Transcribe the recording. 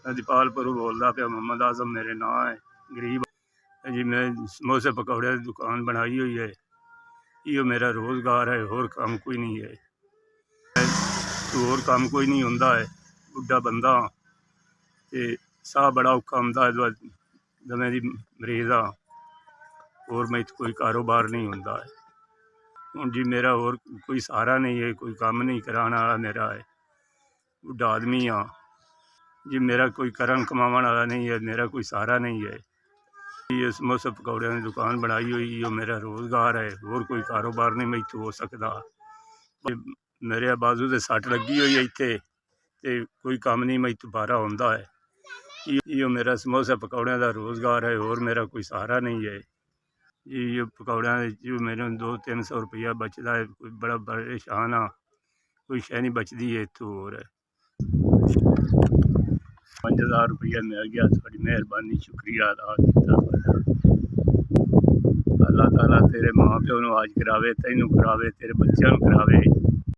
दीपालपुर बोलता पाया, मोहम्मद आजम मेरे नां है, गरीब जी। मैं समोसे पकौड़े की दुकान बनाई हुई है, यो मेरा रोज़गार है, होर काम कोई नहीं है। होर काम कोई नहीं होंदा है, बुढ़ा बंदा ते साह बड़ा औखा आंदा है, दमे दी मरीज हाँ, होर मैं कोई कारोबार नहीं होंदा है। हुण जी मेरा होर कोई सहारा नहीं है, कोई काम नहीं कराने वाला मेरा है, बुढ़ा आदमी हाँ जी। मेरा कोई करन कमावन वाला नहीं है, मेरा कोई सहारा नहीं है। ये समोसे पकौड़े की दुकान बनाई हुई, यो मेरा रोज़गार है, होर कोई कारोबार नहीं मैं इत्थों हो सकता। मेरे बाजू से सट लगी हुई है इत्थे, ते कोई काम नहीं मैं इत्थों बाहर आंदा है। यो मेरा समोसे पकौड़े का रोज़गार है, होर मेरा कोई सहारा नहीं है। ये पकौड़े जो मेरे 200-300 रुपया बचता है, कोई बड़ा परेशान हाँ, कोई शै नहीं बचती है इत्थों। होर 5000 रुपया मिल गया, थोड़ी मेहरबानी, शुक्रिया अदा किया। अल्लाह ताला तेरे माँ प्यो नूं आज करावे, तैनूं करावे, तेरे बच्चों नूं करावे।